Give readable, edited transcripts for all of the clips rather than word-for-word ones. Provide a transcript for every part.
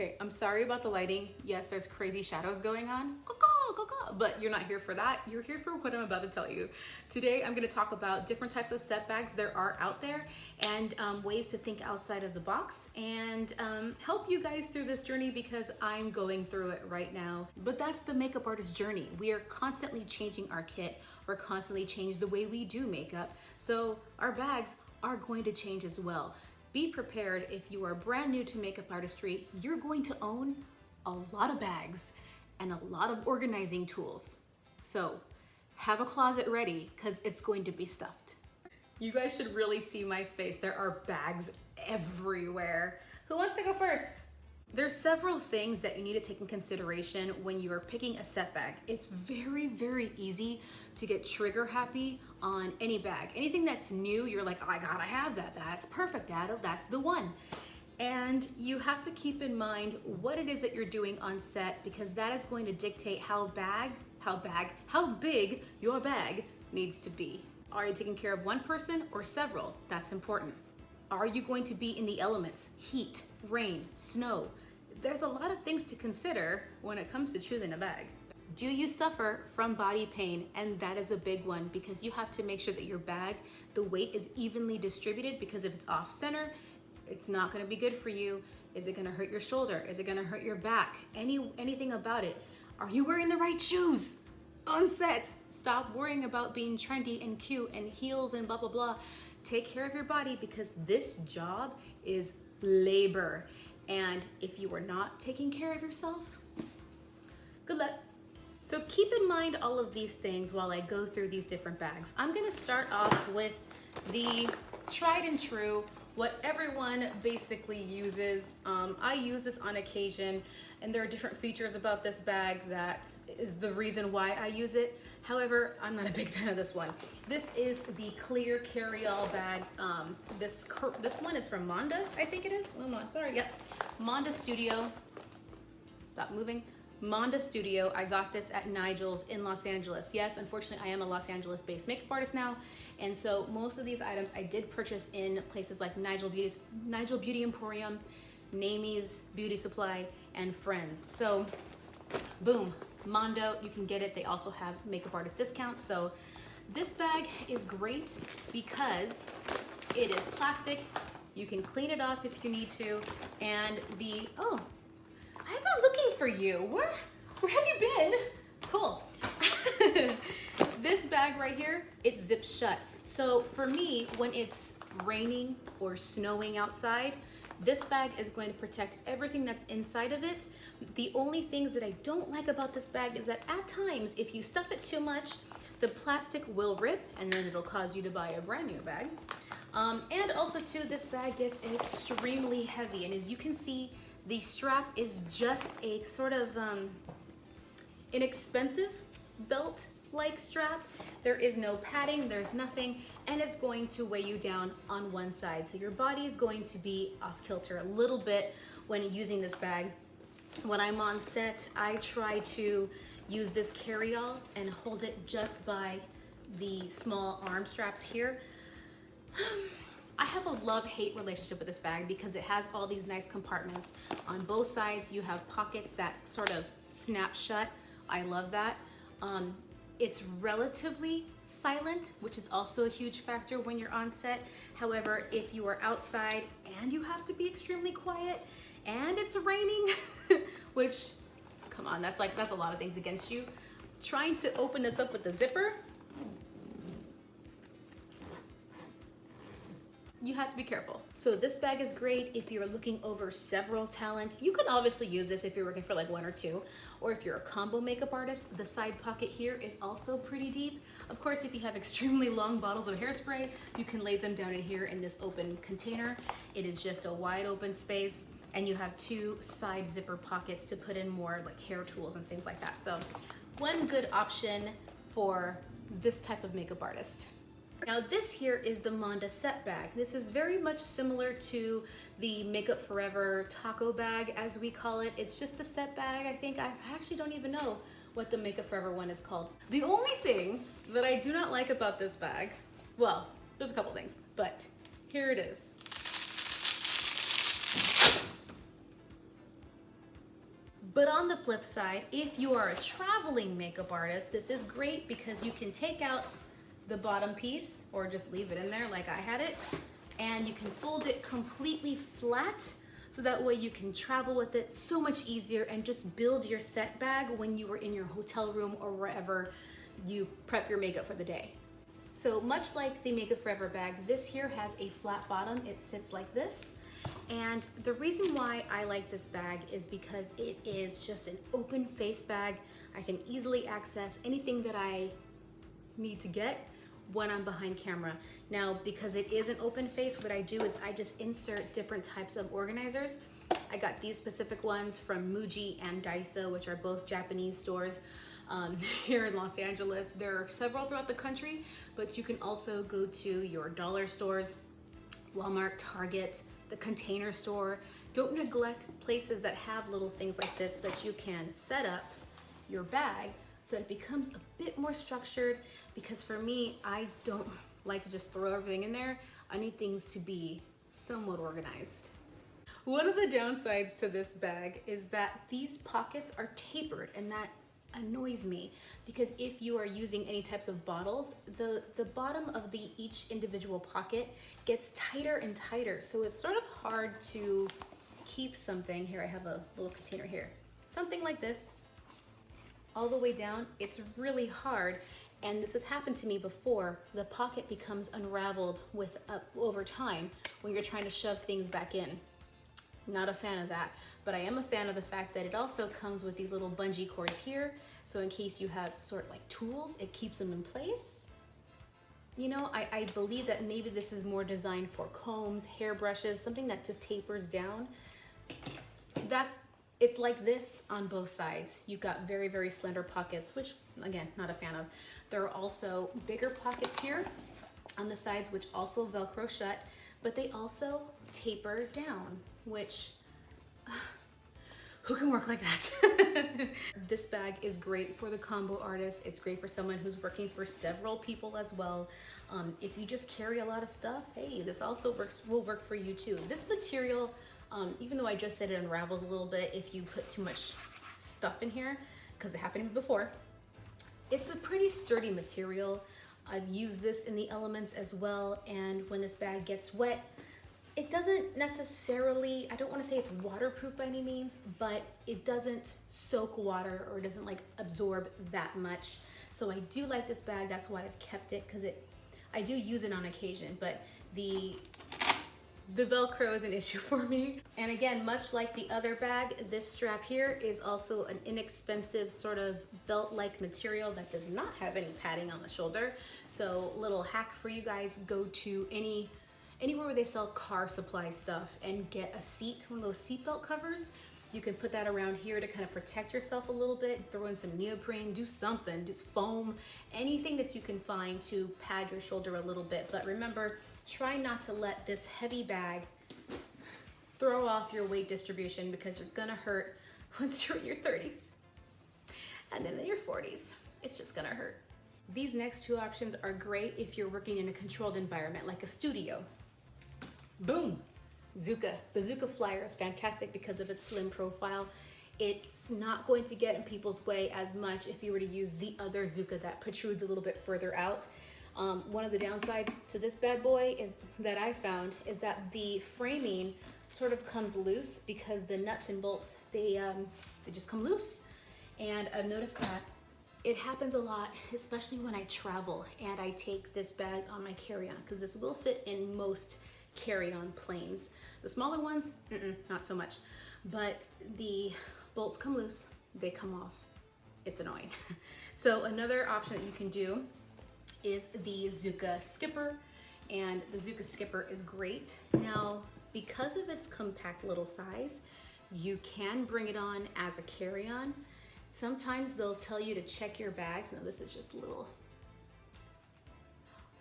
Okay, I'm sorry about the lighting. Yes, there's crazy shadows going on, but you're not here for that. You're here for what I'm about to tell you. Today, I'm gonna talk about different types of set bags there are out there and ways to think outside of the box and help you guys through this journey because I'm going through it right now. But that's the makeup artist journey. We are constantly changing our kit. We're constantly changing the way we do makeup. So our bags are going to change as well. Be prepared if you are brand new to makeup artistry, you're going to own a lot of bags and a lot of organizing tools. So have a closet ready because it's going to be stuffed. You guys should really see my space. There are bags everywhere. Who wants to go first? There's several things that you need to take in consideration when you are picking a set bag. It's very, very easy to get trigger happy on any bag. Anything that's new, you're like, oh, I gotta have that. That's perfect, that's the one. And you have to keep in mind what it is that you're doing on set because that is going to dictate how big your bag needs to be. Are you taking care of one person or several? That's important. Are you going to be in the elements? Heat, rain, snow. There's a lot of things to consider when it comes to choosing a bag. Do you suffer from body pain? And that is a big one because you have to make sure that your bag, the weight is evenly distributed because if it's off center, it's not gonna be good for you. Is it gonna hurt your shoulder? Is it gonna hurt your back? Anything about it. Are you wearing the right shoes on set? Stop worrying about being trendy and cute and heels and blah, blah, blah. Take care of your body because this job is labor. And if you are not taking care of yourself, good luck. So keep in mind all of these things while I go through these different bags. I'm gonna start off with the tried and true, what everyone basically uses. I use this on occasion and there are different features about this bag that is the reason why I use it. However, I'm not a big fan of this one. This is the clear carry-all bag. This one is from Monda, I think it is. Oh no, sorry, yep. Monda Studio, stop moving. Monda Studio, I got this at Nigel's in Los Angeles. Yes, unfortunately, I am a Los Angeles-based makeup artist now, and so most of these items I did purchase in places like Nigel Beauty Emporium, Namie's Beauty Supply, and Friends. So, boom, Mondo, you can get it. They also have makeup artist discounts. So this bag is great because it is plastic. You can clean it off if you need to. And oh, I'm not looking for you. Where have you been? Cool. This bag right here, it zips shut. So for me, when it's raining or snowing outside, this bag is going to protect everything that's inside of it. The only things that I don't like about this bag is that at times, if you stuff it too much, the plastic will rip and then it'll cause you to buy a brand new bag. And also too, this bag gets extremely heavy. And as you can see, the strap is just a sort of inexpensive belt-like strap. There is no padding, there's nothing, and it's going to weigh you down on one side. So your body is going to be off kilter a little bit when using this bag. When I'm on set, I try to use this carry-all and hold it just by the small arm straps here. I have a love-hate relationship with this bag because it has all these nice compartments. On both sides, you have pockets that sort of snap shut. I love that. It's relatively silent, which is also a huge factor when you're on set. However, if you are outside and you have to be extremely quiet and it's raining, which, come on, that's a lot of things against you. Trying to open this up with the zipper, you have to be careful. So this bag is great if you're looking over several talent. You can obviously use this if you're working for like one or two, or if you're a combo makeup artist. The side pocket here is also pretty deep. Of course, if you have extremely long bottles of hairspray, you can lay them down in here in this open container. It is just a wide open space, and you have two side zipper pockets to put in more like hair tools and things like that. So one good option for this type of makeup artist. Now this here is the Monda set bag. This is very much similar to the Makeup Forever taco bag, as we call it. It's just the set bag, I think. I actually don't even know what the Makeup Forever one is called. The only thing that I do not like about this bag, well, there's a couple things, but here it is. But on the flip side, if you are a traveling makeup artist, this is great because you can take out the bottom piece or just leave it in there like I had it, and you can fold it completely flat so that way you can travel with it so much easier and just build your set bag when you are in your hotel room or wherever you prep your makeup for the day. So much like the Makeup Forever bag, this here has a flat bottom. It sits like this. And the reason why I like this bag is because it is just an open face bag. I can easily access anything that I need to get when I'm behind camera. Now, because it is an open face, what I do is I just insert different types of organizers. I got these specific ones from Muji and Daiso, which are both Japanese stores here in Los Angeles. There are several throughout the country, but you can also go to your dollar stores, Walmart, Target, the Container Store. Don't neglect places that have little things like this so that you can set up your bag so it becomes a bit more structured, because for me, I don't like to just throw everything in there. I need things to be somewhat organized. One of the downsides to this bag is that these pockets are tapered, and that annoys me because if you are using any types of bottles, the bottom of each individual pocket gets tighter and tighter. So it's sort of hard to keep something. Here, I have a little container here. Something like this, all the way down. It's really hard. And this has happened to me before. The pocket becomes unraveled over time when you're trying to shove things back in. Not a fan of that, but I am a fan of the fact that it also comes with these little bungee cords here. So in case you have sort of like tools, it keeps them in place. You know, I believe that maybe this is more designed for combs, hairbrushes, something that just tapers down. It's like this on both sides. You've got very, very slender pockets, which again, not a fan of. There are also bigger pockets here on the sides, which also Velcro shut, but they also taper down, which who can work like that? This bag is great for the combo artist. It's great for someone who's working for several people as well. If you just carry a lot of stuff, hey, this also will work for you too. This material, even though I just said it unravels a little bit if you put too much stuff in here, because it happened to me before, it's a pretty sturdy material. I've used this in the elements as well, and when this bag gets wet, it doesn't necessarily, I don't want to say it's waterproof by any means, but it doesn't soak water or it doesn't like absorb that much. So I do like this bag. That's why I've kept it, because I do use it on occasion, but the Velcro is an issue for me. And again, much like the other bag, this strap here is also an inexpensive sort of belt-like material that does not have any padding on the shoulder. So little hack for you guys, go to anywhere where they sell car supply stuff and get a seat, one of those seatbelt covers. You can put that around here to kind of protect yourself a little bit, throw in some neoprene, do something, just foam, anything that you can find to pad your shoulder a little bit. But remember, try not to let this heavy bag throw off your weight distribution, because you're gonna hurt once you're in your 30s. And then in your 40s, it's just gonna hurt. These next two options are great if you're working in a controlled environment like a studio. Boom, Zuca. The Zuca Flyer is fantastic because of its slim profile. It's not going to get in people's way as much if you were to use the other Zuca that protrudes a little bit further out. One of the downsides to this bad boy is that I found is that the framing sort of comes loose because the nuts and bolts, they just come loose. And I've noticed that it happens a lot, especially when I travel and I take this bag on my carry-on, because this will fit in most carry-on planes. The smaller ones, not so much. But the bolts come loose, they come off. It's annoying. So another option that you can do is the Zuca Skipper, and the Zuca Skipper is great. Now, because of its compact little size, you can bring it on as a carry-on. Sometimes they'll tell you to check your bags. Now this is just a little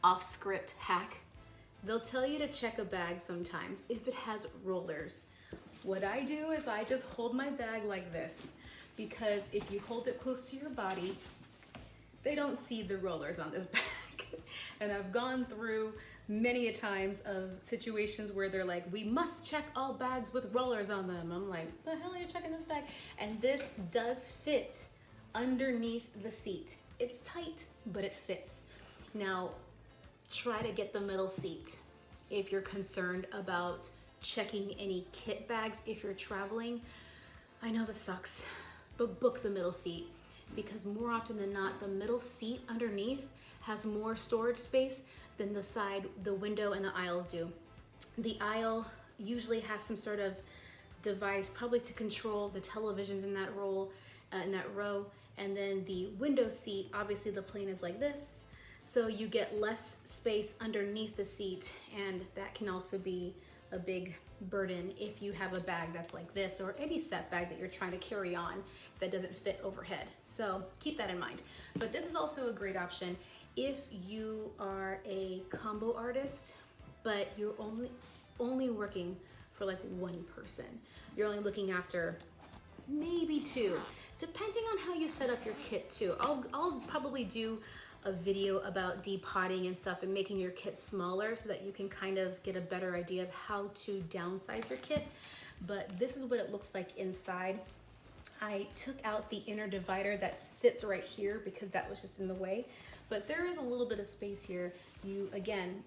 off-script hack. They'll tell you to check a bag sometimes if it has rollers. What I do is I just hold my bag like this, because if you hold it close to your body, they don't see the rollers on this bag. And I've gone through many a times of situations where they're like, we must check all bags with rollers on them. I'm like, the hell are you checking this bag? And this does fit underneath the seat. It's tight, but it fits. Now, try to get the middle seat if you're concerned about checking any kit bags if you're traveling. I know this sucks, but book the middle seat, because more often than not, the middle seat underneath has more storage space than the side, the window, and the aisles do. The aisle usually has some sort of device, probably to control the televisions in that row, and then the window seat, obviously the plane is like this, so you get less space underneath the seat, and that can also be a big burden if you have a bag that's like this, or any set bag that you're trying to carry on that doesn't fit overhead. So keep that in mind. But this is also a great option if you are a combo artist, but you're only working for like one person. You're only looking after maybe two, depending on how you set up your kit too. I'll probably do a video about depotting and stuff and making your kit smaller so that you can kind of get a better idea of how to downsize your kit. But this is what it looks like inside. I took out the inner divider that sits right here because that was just in the way, but there is a little bit of space here. You, again,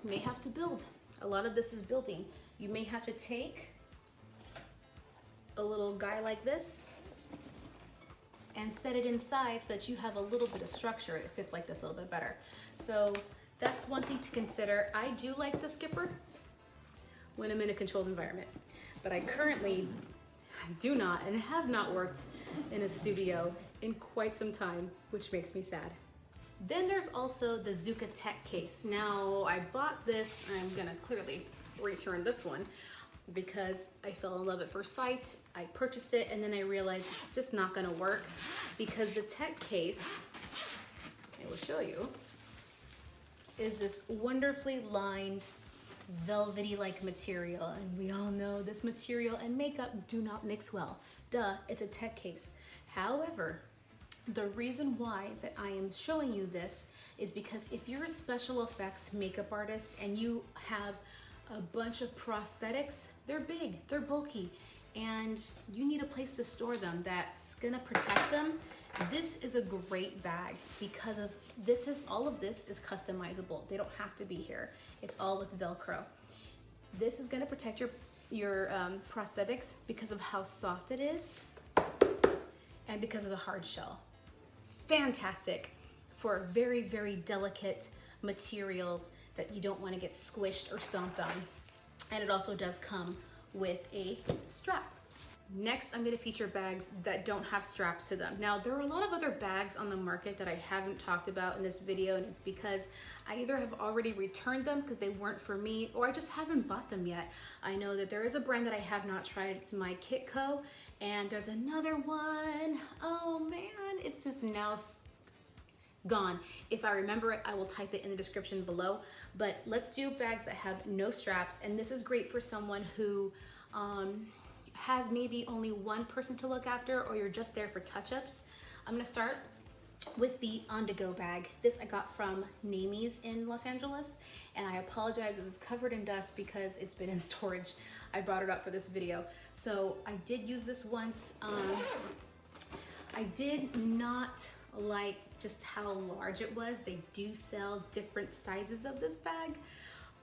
may have to build. A lot of this is building. You may have to take a little guy like this and set it inside so that you have a little bit of structure. It fits like this a little bit better. So that's one thing to consider. I do like the skipper when I'm in a controlled environment, but I currently do not and have not worked in a studio in quite some time, which makes me sad. Then there's also the Zuca Tech case. Now, I bought this, and I'm gonna clearly return this one because I fell in love at first sight. I purchased it, and then I realized it's just not gonna work because the Tech case, I will show you, is this wonderfully lined velvety-like material, and we all know this material and makeup do not mix well. Duh, it's a Tech case. However, the reason why that I am showing you this is because if you're a special effects makeup artist and you have a bunch of prosthetics, they're big, they're bulky, and you need a place to store them that's gonna protect them. This is a great bag because of this is all of this is customizable. They don't have to be here. It's all with Velcro. This is gonna protect your prosthetics because of how soft it is and because of the hard shell. Fantastic for very, very delicate materials that you don't want to get squished or stomped on. And it also does come with a strap. Next, I'm going to feature bags that don't have straps to them. Now, there are a lot of other bags on the market that I haven't talked about in this video, and it's because I either have already returned them because they weren't for me, or I just haven't bought them yet. I know that there is a brand that I have not tried. It's My Kitco, and there's another one. Oh man, it's just now gone. If I remember it, I will type it in the description below. But let's do bags that have no straps, and this is great for someone who has maybe only one person to look after, or you're just there for touch-ups. I'm gonna start with the on-the-go bag. This I got from Namies in Los Angeles, and I apologize, this is covered in dust because it's been in storage. I brought it up for this video. So I did use this once. I did not like just how large it was. They do sell different sizes of this bag.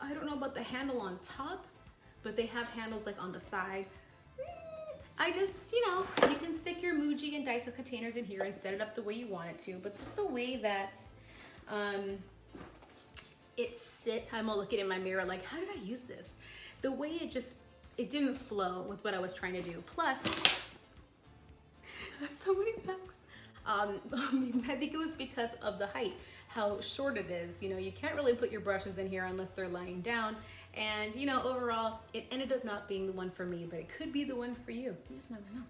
I don't know about the handle on top, but they have handles like on the side. I just, you know, you can stick your Muji and Daiso containers in here and set it up the way you want it to, but just the way that I'm all looking in my mirror like, how did I use this? The way it didn't flow with what I was trying to do. Plus, so many bags. I think it was because of the height, how short it is. You know, you can't really put your brushes in here unless they're lying down. And, you know, overall, it ended up not being the one for me, but it could be the one for you. You just never know.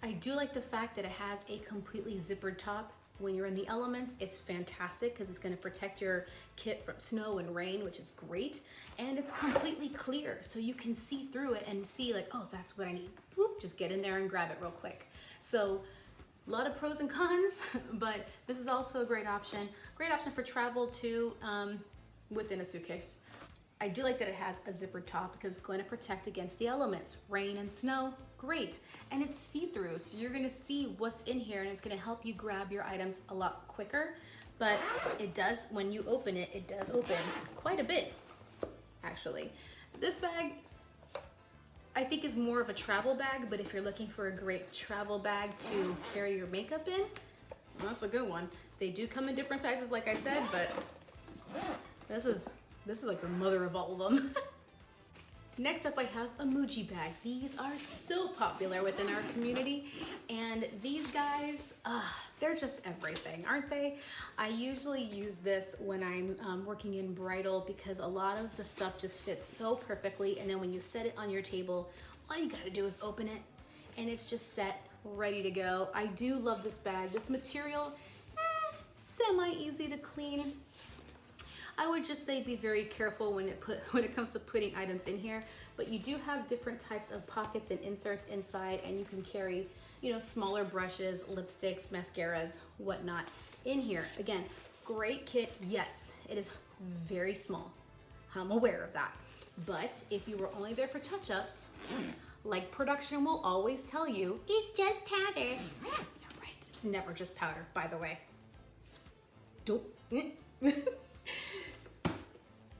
I do like the fact that it has a completely zippered top. When you're in the elements, it's fantastic because it's going to protect your kit from snow and rain, which is great. And it's completely clear, so you can see through it and see like, oh, that's what I need. Whoop, just get in there and grab it real quick. So a lot of pros and cons, but this is also a great option. Great option for travel too. within a suitcase. I do like that it has a zippered top because it's going to protect against the elements, rain and snow, great. And it's see-through, so you're gonna see what's in here and it's gonna help you grab your items a lot quicker. But it does, when you open it, it does open quite a bit, actually. This bag, I think is more of a travel bag, but if you're looking for a great travel bag to carry your makeup in, well, that's a good one. They do come in different sizes, like I said, but this is like the mother of all of them. Next up, I have a Muji bag. These are so popular within our community, and these guys, they're just everything, aren't they? I usually use this when I'm working in bridal because a lot of the stuff just fits so perfectly, and then when you set it on your table, all you gotta do is open it, and it's just set, ready to go. I do love this bag. This material, semi-easy to clean. I would just say be very careful when it comes to putting items in here, but you do have different types of pockets and inserts inside, and you can carry, you know, smaller brushes, lipsticks, mascaras, whatnot in here. Again, great kit. Yes, it is very small. I'm aware of that. But if you were only there for touch-ups, like production will always tell you, it's just powder. Yeah, right. It's never just powder, by the way. Don't.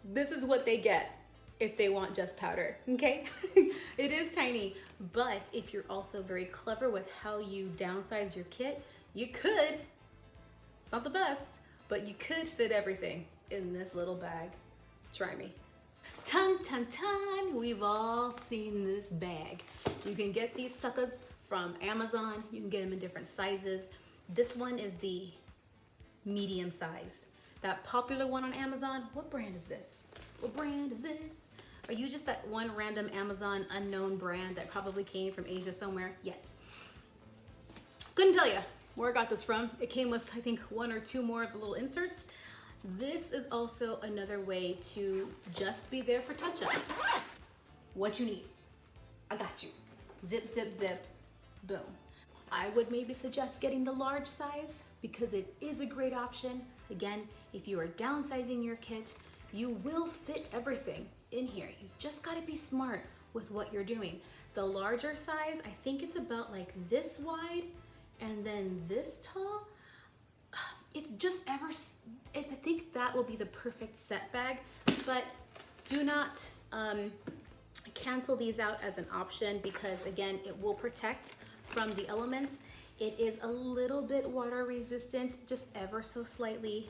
This is what they get if they want just powder, okay? It is tiny, but if you're also very clever with how you downsize your kit, you could, it's not the best, but you could fit everything in this little bag. Try me. Ton, ton, ton, we've all seen this bag. You can get these suckers from Amazon. You can get them in different sizes. This one is the medium size. That popular one on Amazon, what brand is this? What brand is this? Are you just that one random Amazon unknown brand that probably came from Asia somewhere? Yes. Couldn't tell you where I got this from. It came with, I think, one or two more of the little inserts. This is also another way to just be there for touch-ups. What you need, I got you. Zip, zip, zip, boom. I would maybe suggest getting the large size because it is a great option. Again, if you are downsizing your kit, you will fit everything in here. You just gotta be smart with what you're doing. The larger size, I think it's about like this wide and then this tall. It's just I think that will be the perfect set bag, but do not cancel these out as an option because again, it will protect from the elements. It is a little bit water resistant, just ever so slightly.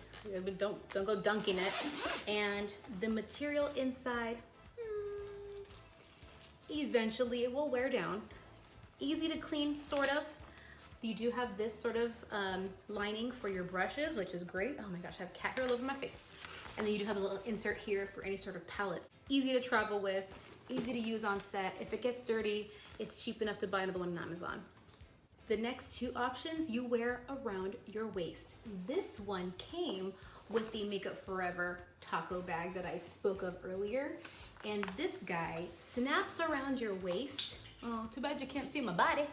Don't go dunking it. And the material inside, eventually it will wear down. Easy to clean, sort of. You do have this sort of lining for your brushes, which is great. Oh my gosh, I have cat hair all over my face. And then you do have a little insert here for any sort of palettes. Easy to travel with, easy to use on set. If it gets dirty, it's cheap enough to buy another one on Amazon. The next two options you wear around your waist. This one came with the Makeup Forever taco bag that I spoke of earlier. And this guy snaps around your waist. Oh, too bad you can't see my body.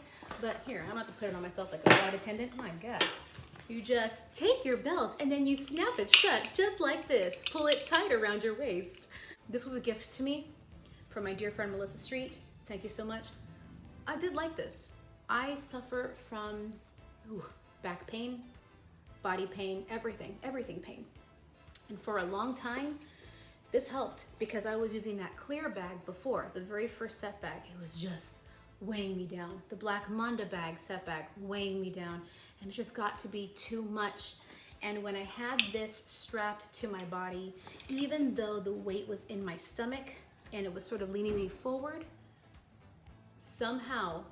But here, I'm about to put it on myself like a flight attendant. My God. You just take your belt and then you snap it shut just like this. Pull it tight around your waist. This was a gift to me from my dear friend Melissa Street. Thank you so much. I did like this. I suffer from back pain, body pain, everything pain. And for a long time, this helped because I was using that clear bag before, the very first set bag. It was just weighing me down. The Black Manda bag, set bag, weighing me down. And it just got to be too much. And when I had this strapped to my body, even though the weight was in my stomach and it was sort of leaning me forward, somehow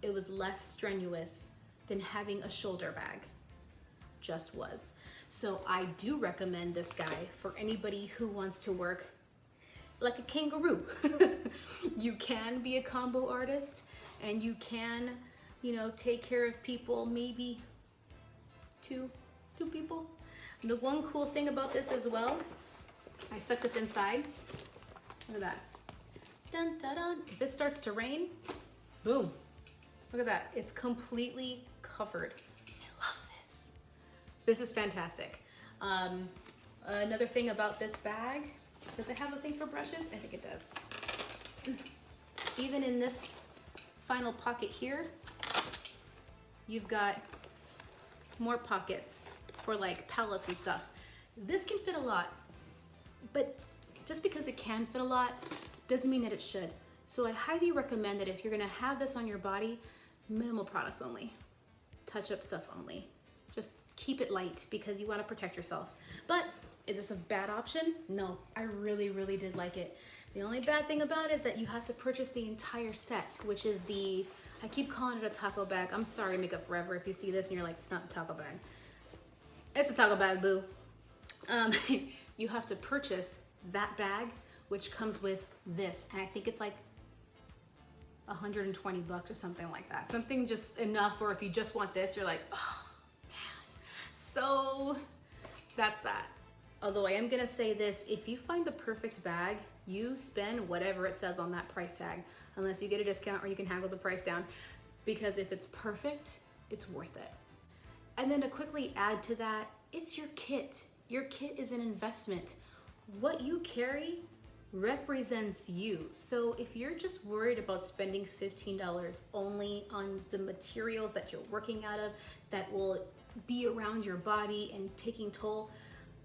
it was less strenuous than having a shoulder bag. Just was. So I do recommend this guy for anybody who wants to work like a kangaroo. You can be a combo artist and you can, you know, take care of people, maybe two people. And the one cool thing about this as well, I stuck this inside. Look at that. Dun, dun, dun. If it starts to rain, boom. Look at that. It's completely covered. I love this. This is fantastic. Another thing about this bag, does it have a thing for brushes? I think it does. Even in this final pocket here, you've got more pockets for like palettes and stuff. This can fit a lot, but just because it can fit a lot doesn't mean that it should. So I highly recommend that if you're gonna have this on your body, minimal products only, touch-up stuff only. Just keep it light because you wanna protect yourself. But is this a bad option? No, I really, really did like it. The only bad thing about it is that you have to purchase the entire set, which is the, I keep calling it a taco bag. I'm sorry, Makeup Forever, if you see this and you're like, it's not a taco bag. It's a taco bag, boo. You have to purchase that bag, which comes with this. And I think it's like 120 bucks or something like that. Something just enough, or if you just want this, you're like, oh man. So that's that. Although I am gonna say this, if you find the perfect bag, you spend whatever it says on that price tag, unless you get a discount or you can haggle the price down, because if it's perfect, it's worth it. And then to quickly add to that, it's your kit. Your kit is an investment. What you carry represents you. So if you're just worried about spending $15 only on the materials that you're working out of that will be around your body and taking toll,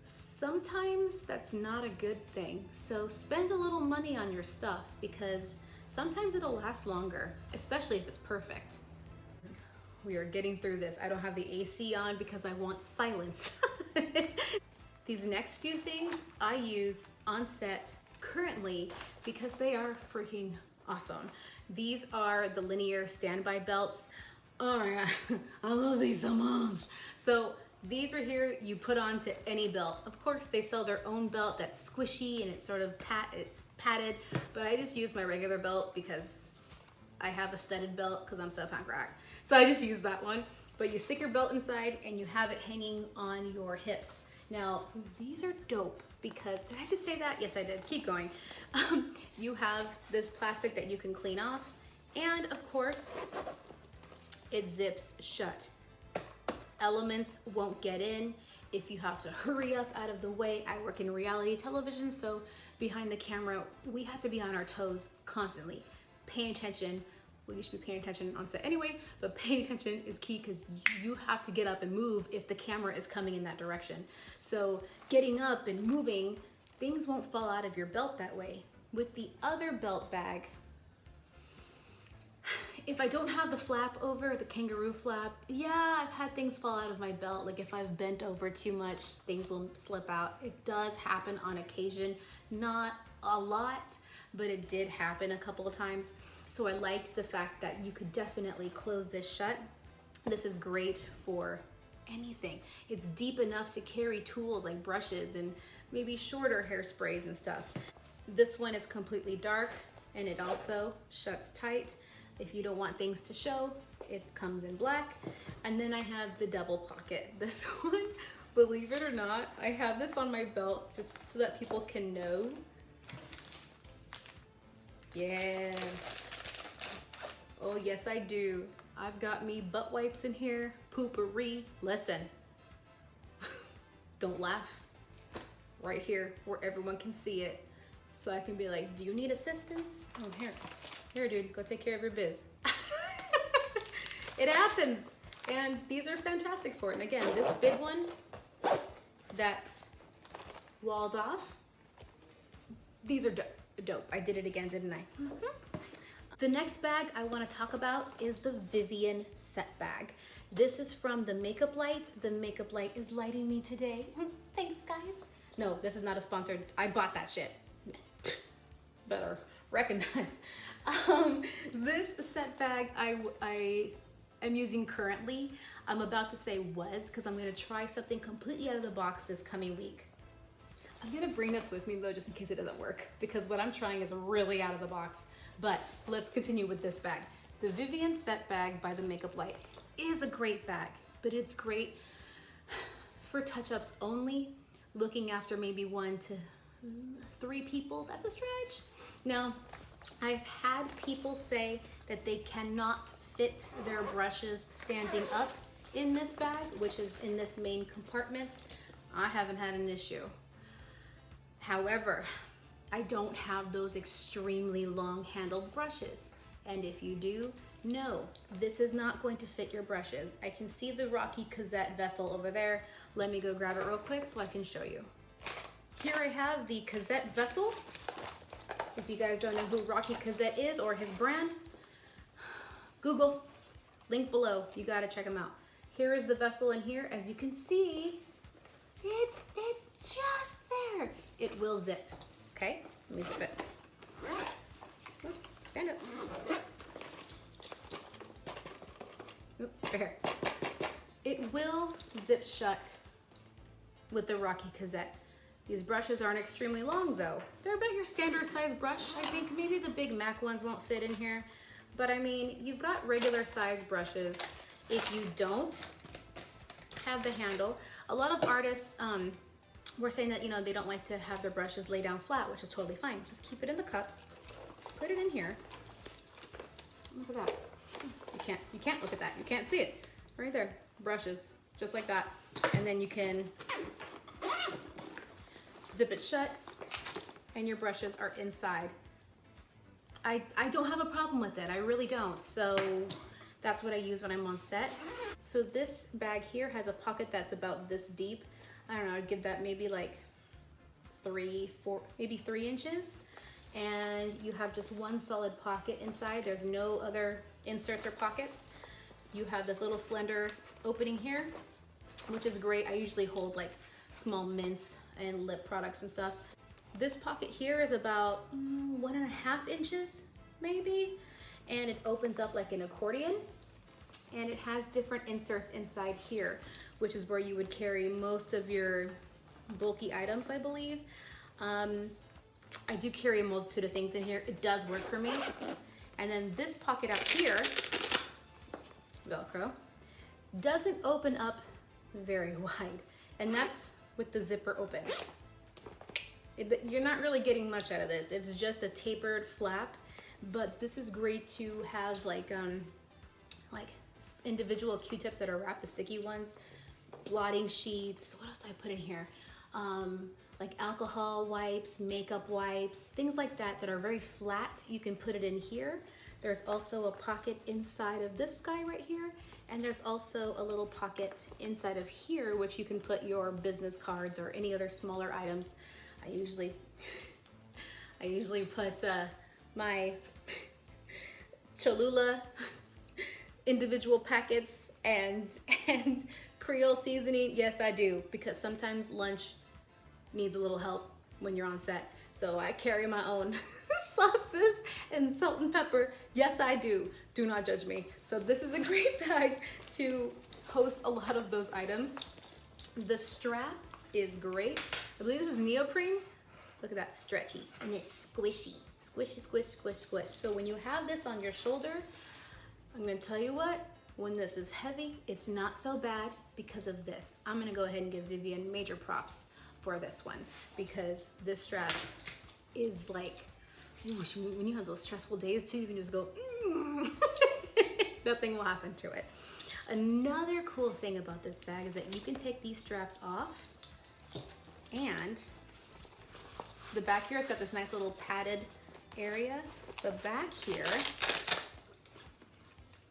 sometimes that's not a good thing. So spend a little money on your stuff because sometimes it'll last longer, especially if it's perfect. We are getting through this. I don't have the AC on because I want silence. These next few things I use on set currently because they are freaking awesome. These are the linear standby belts. Oh my God, I love these so much. So these right here, you put on to any belt. Of course, they sell their own belt that's squishy and it's sort of it's padded, but I just use my regular belt because I have a studded belt because I'm so punk rock. So I just use that one. But you stick your belt inside and you have it hanging on your hips. Now, these are dope because, did I just say that? Yes, I did. Keep going. You have this plastic that you can clean off. And of course, it zips shut. Elements won't get in. If you have to hurry up out of the way, I work in reality television, so behind the camera, we have to be on our toes constantly. Paying attention. Well, you should be paying attention on set anyway, but paying attention is key because you have to get up and move if the camera is coming in that direction. So getting up and moving, things won't fall out of your belt that way. With the other belt bag, if I don't have the flap over, the kangaroo flap, yeah, I've had things fall out of my belt. Like if I've bent over too much, things will slip out. It does happen on occasion, not a lot, but it did happen a couple of times. So I liked the fact that you could definitely close this shut. This is great for anything. It's deep enough to carry tools like brushes and maybe shorter hairsprays and stuff. This one is completely dark and it also shuts tight. If you don't want things to show, it comes in black. And then I have the double pocket. This one, believe it or not, I have this on my belt just so that people can know. Yes. Oh yes, I do. I've got me butt wipes in here, poopery. Listen, don't laugh. Right here where everyone can see it. So I can be like, do you need assistance? Oh, here dude, go take care of your biz. It happens. And these are fantastic for it. And again, this big one that's walled off, these are dope. I did it again, didn't I? Mm-hmm. The next bag I want to talk about is the Vivienne set bag. This is from the Makeup Light. The Makeup Light is lighting me today. Thanks, guys. No, this is not a sponsored. I bought that shit. Better recognize. This set bag I am using currently. I'm about to say was because I'm going to try something completely out of the box this coming week. I'm going to bring this with me though just in case it doesn't work because what I'm trying is really out of the box. But let's continue with this bag. The Vivienne set bag by the Makeup Light is a great bag, but it's great for touch-ups only, looking after maybe 1 to 3 people. That's a stretch. Now, I've had people say that they cannot fit their brushes standing up in this bag, which is in this main compartment. I haven't had an issue. However, I don't have those extremely long handled brushes. And if you do, no, this is not going to fit your brushes. I can see the Rocky Cosette vessel over there. Let me go grab it real quick so I can show you. Here I have the Cosette vessel. If you guys don't know who Rocky Cosette is or his brand, Google, link below. You gotta check him out. Here is the vessel in here. As you can see, it's just there. It will zip, okay? Let me zip it. Oops, stand up. Oop, right here. It will zip shut with the Rocky Cosette. These brushes aren't extremely long though. They're about your standard size brush. I think maybe the Big Mac ones won't fit in here. But I mean, you've got regular size brushes. If you don't have the handle, a lot of artists were saying that, you know, they don't like to have their brushes lay down flat, which is totally fine. Just keep it in the cup, put it in here. Look at that. You can't look at that. You can't see it. Right there, brushes, just like that. And then you can zip it shut and your brushes are inside. I don't have a problem with it. I really don't. So that's what I use when I'm on set. So this bag here has a pocket that's about this deep. I don't know, I'd give that maybe like 3, 4, maybe 3 inches. And you have just one solid pocket inside. There's no other inserts or pockets. You have this little slender opening here, which is great. I usually hold like small mints and lip products and stuff. This pocket here is about 1.5 inches maybe, and it opens up like an accordion, and it has different inserts inside here, which is where you would carry most of your bulky items, I believe. I do carry a multitude of things in here. It does work for me. And then this pocket out here, Velcro, doesn't open up very wide, and that's with the zipper open. You're not really getting much out of this. It's just a tapered flap, but this is great to have like individual Q-tips that are wrapped, the sticky ones, blotting sheets. What else do I put in here? Like alcohol wipes, makeup wipes, things like that that are very flat. You can put it in here. There's also a pocket inside of this guy right here, and there's also a little pocket inside of here which you can put your business cards or any other smaller items. I usually put my Cholula individual packets and Creole seasoning. Yes, I do, because sometimes lunch needs a little help when you're on set. So I carry my own sauces and salt and pepper. Yes, I do. Do not judge me. So this is a great bag to host a lot of those items. The strap is great. I believe this is neoprene. Look at that, stretchy, and it's squishy. Squishy, squish, squish, squish. So when you have this on your shoulder, I'm gonna tell you what, when this is heavy, it's not so bad because of this. I'm gonna go ahead and give Vivian major props for this one, because this strap is like, when you have those stressful days too, you can just go, nothing will happen to it. Another cool thing about this bag is that you can take these straps off, and the back here has got this nice little padded area. The back here,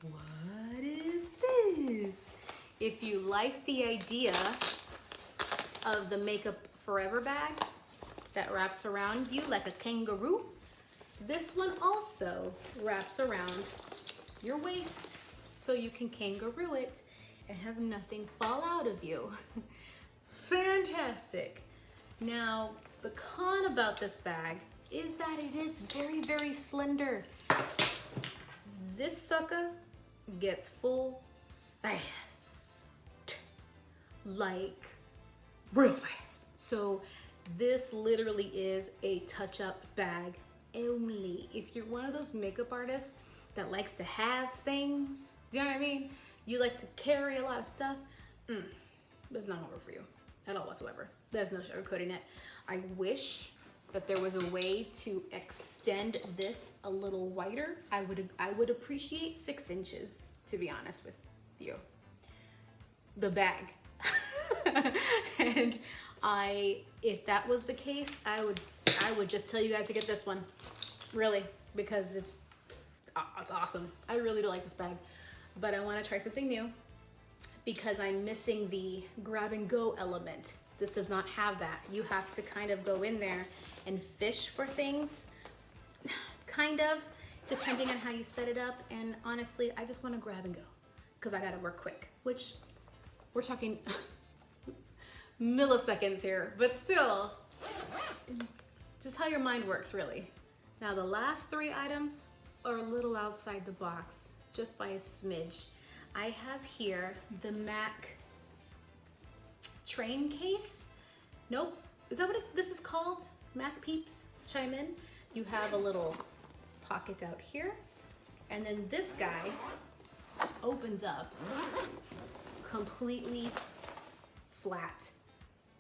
what is this? If you like the idea of the Makeup Forever bag that wraps around you like a kangaroo, this one also wraps around your waist so you can kangaroo it and have nothing fall out of you. Fantastic. Now, the con about this bag is that it is very, very slender. This sucker gets full fast, like real fast. So this literally is a touch-up bag only. If you're one of those makeup artists that likes to have things, do you know what I mean? You like to carry a lot of stuff, it's not over for you at all whatsoever. There's no sugarcoating it. I wish that there was a way to extend this a little wider. I would appreciate 6 inches, to be honest with you. The bag. And If that was the case, I would just tell you guys to get this one, really, because it's awesome. I really do like this bag, but I want to try something new because I'm missing the grab and go element. This does not have that. You have to kind of go in there and fish for things, kind of, depending on how you set it up. And honestly, I just want to grab and go because I gotta work quick, which we're talking milliseconds here, but still, just how your mind works, really. Now, the last three items are a little outside the box, just by a smidge. I have here the MAC train case. Nope, is that what this is called? MAC peeps, chime in. You have a little pocket out here, and then this guy opens up completely flat.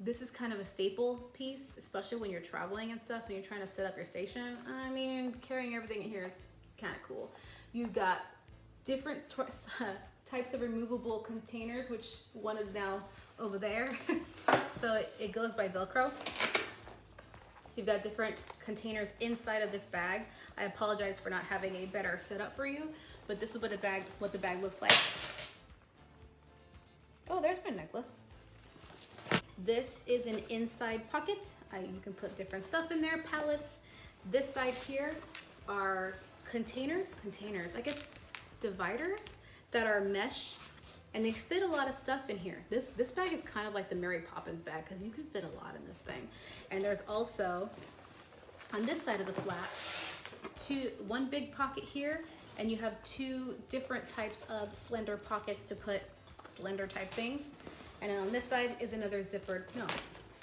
This is kind of a staple piece, especially when you're traveling and stuff and you're trying to set up your station. I mean, carrying everything in here is kind of cool. You've got different types of removable containers, which one is now over there. So it goes by Velcro. So you've got different containers inside of this bag. I apologize for not having a better setup for you, but this is what the bag looks like. Oh, there's my necklace. This is an inside pocket. You can put different stuff in there, pallets. This side here are containers, I guess dividers that are mesh, and they fit a lot of stuff in here. This bag is kind of like the Mary Poppins bag because you can fit a lot in this thing. And there's also, on this side of the flap, one big pocket here, and you have two different types of slender pockets to put slender type things. And then on this side is another zippered,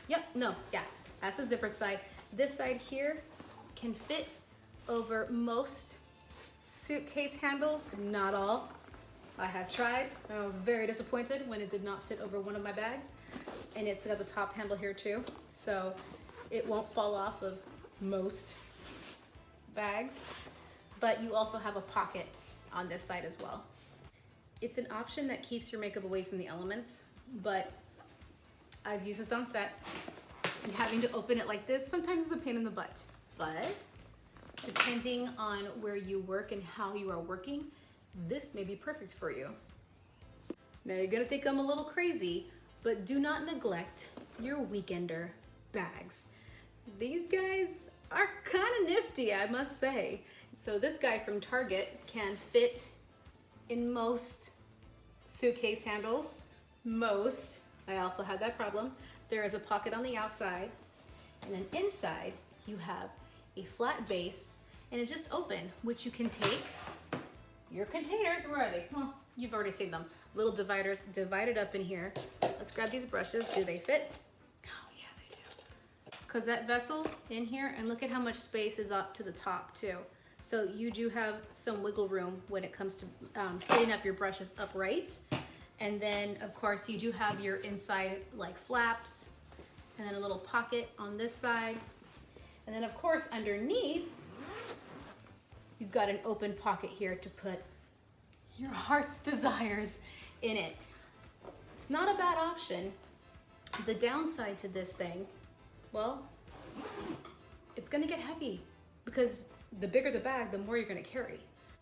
that's the zippered side. This side here can fit over most suitcase handles, not all. I have tried, and I was very disappointed when it did not fit over one of my bags. And it's got the top handle here too, so it won't fall off of most bags. But you also have a pocket on this side as well. It's an option that keeps your makeup away from the elements, but I've used this on set, and having to open it like this sometimes is a pain in the butt. But depending on where you work and how you are working, this may be perfect for you. Now you're gonna think I'm a little crazy, but do not neglect your weekender bags. These guys are kind of nifty, I must say. So this guy from Target can fit in most suitcase handles. Most. I also had that problem. There is a pocket on the outside, and then inside you have a flat base, and it's just open, which you can take your containers. Where are they? Well, you've already seen them. Little dividers divided up in here. Let's grab these brushes. Do they fit? Oh yeah, they do. Cosette vessel in here, and look at how much space is up to the top too. So you do have some wiggle room when it comes to setting up your brushes upright. And then of course you do have your inside like flaps, and then a little pocket on this side. And then of course underneath, you've got an open pocket here to put your heart's desires in it. It's not a bad option. The downside to this thing, well, it's gonna get heavy because the bigger the bag, the more you're gonna carry.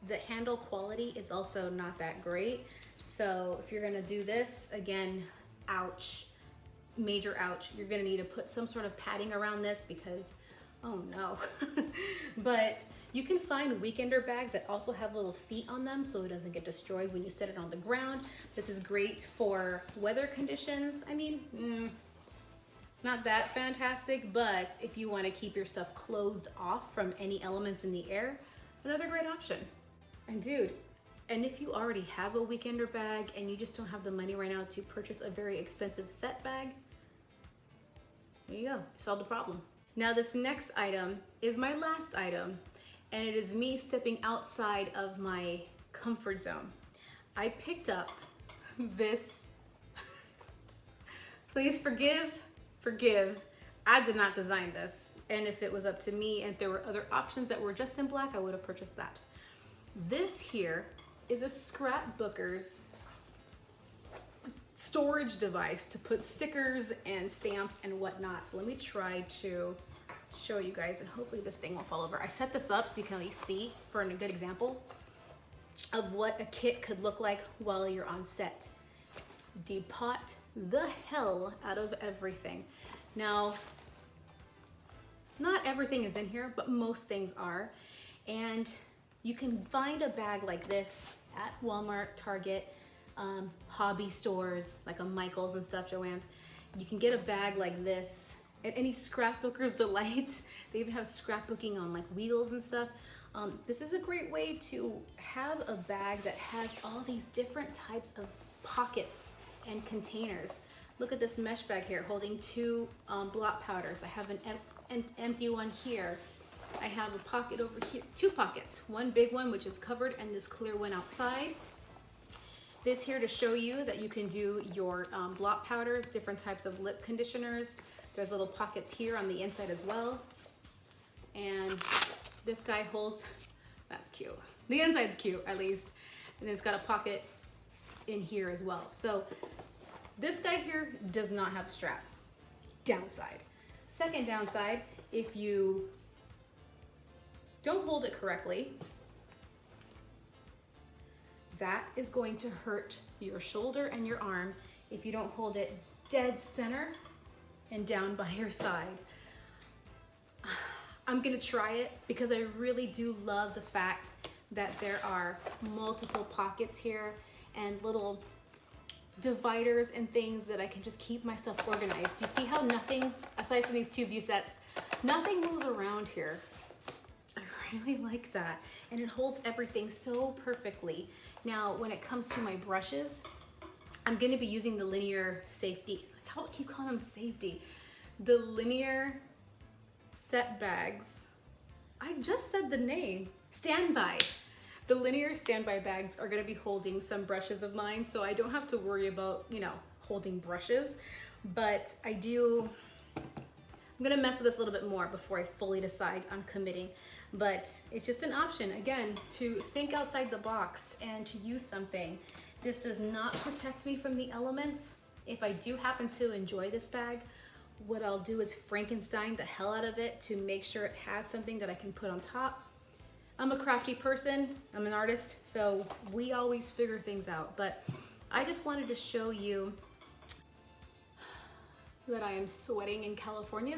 The handle quality is also not that great. So if you're gonna do this, again, ouch, major ouch. You're gonna need to put some sort of padding around this because, oh no. But you can find weekender bags that also have little feet on them so it doesn't get destroyed when you set it on the ground. This is great for weather conditions. I mean, not that fantastic, but if you want to keep your stuff closed off from any elements in the air, another great option. And dude, and if you already have a weekender bag and you just don't have the money right now to purchase a very expensive set bag, there you go, solve the problem. Now this next item is my last item, and it is me stepping outside of my comfort zone. I picked up this, please forgive, I did not design this. And if it was up to me and if there were other options that were just in black, I would have purchased that. This here is a Scrapbooker's storage device to put stickers and stamps and whatnot. So let me try to show you guys, and hopefully this thing won't fall over. I set this up so you can at least see for a good example of what a kit could look like while you're on set. Depot the hell out of everything. Now, not everything is in here, but most things are. And you can find a bag like this at Walmart, Target, hobby stores like a Michael's and stuff, Joann's. You can get a bag like this at any scrapbooker's delight. They even have scrapbooking on like wheels and stuff. This is a great way to have a bag that has all these different types of pockets and containers. Look at this mesh bag here holding 2 blot powders. I have an empty one here. I have a pocket over here, 2 pockets, one big one which is covered and this clear one outside. This here to show you that you can do your blot powders, different types of lip conditioners. There's little pockets here on the inside as well. And this guy holds, that's cute. The inside's cute at least. And then it's got a pocket in here as well. So this guy here does not have a strap. Downside. Second downside, if you don't hold it correctly, that is going to hurt your shoulder and your arm if you don't hold it dead center and down by your side. I'm gonna try it because I really do love the fact that there are multiple pockets here and little dividers and things that I can just keep my stuff organized. You see how nothing, aside from these 2 view sets, nothing moves around here. I really like that. And it holds everything so perfectly. Now, when it comes to my brushes, I'm gonna be using the Linear Safety. I keep calling them safety. The Linear set bags. I just said the name. Standby. The Linear standby bags are gonna be holding some brushes of mine, so I don't have to worry about, you know, holding brushes. But I'm gonna mess with this a little bit more before I fully decide on committing. But it's just an option, again, to think outside the box and to use something. This does not protect me from the elements. If I do happen to enjoy this bag, what I'll do is Frankenstein the hell out of it to make sure it has something that I can put on top. I'm a crafty person, I'm an artist, so we always figure things out. But I just wanted to show you that I am sweating in California.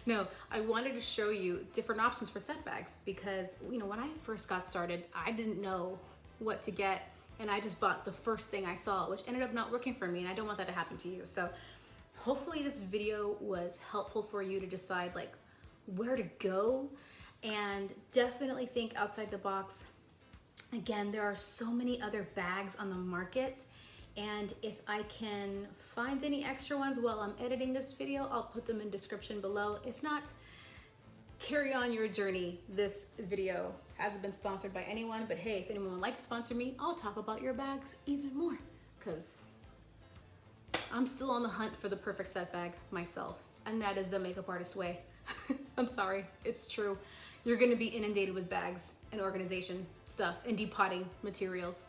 No, I wanted to show you different options for set bags because, you know, when I first got started, I didn't know what to get and I just bought the first thing I saw, which ended up not working for me, and I don't want that to happen to you. So hopefully this video was helpful for you to decide like where to go, and definitely think outside the box. Again, there are so many other bags on the market, and if I can find any extra ones while I'm editing this video, I'll put them in description below. If not, carry on your journey. This video hasn't been sponsored by anyone, but hey, if anyone would like to sponsor me, I'll talk about your bags even more, because I'm still on the hunt for the perfect set bag myself, and that is the makeup artist way. I'm sorry, it's true. You're gonna be inundated with bags and organization stuff and depotting materials.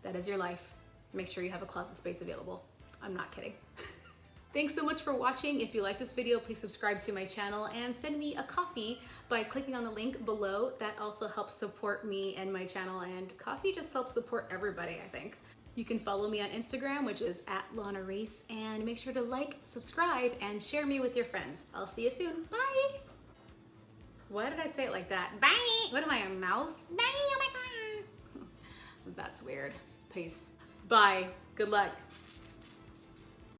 That is your life. Make sure you have a closet space available. I'm not kidding. Thanks so much for watching. If you like this video, please subscribe to my channel and send me a coffee by clicking on the link below. That also helps support me and my channel, and coffee just helps support everybody, I think. You can follow me on Instagram, which is @LanaReese, and make sure to like, subscribe, and share me with your friends. I'll see you soon. Bye. Why did I say it like that? Bye. What am I, a mouse? Bye. Oh my God. That's weird. Peace. Bye. Good luck.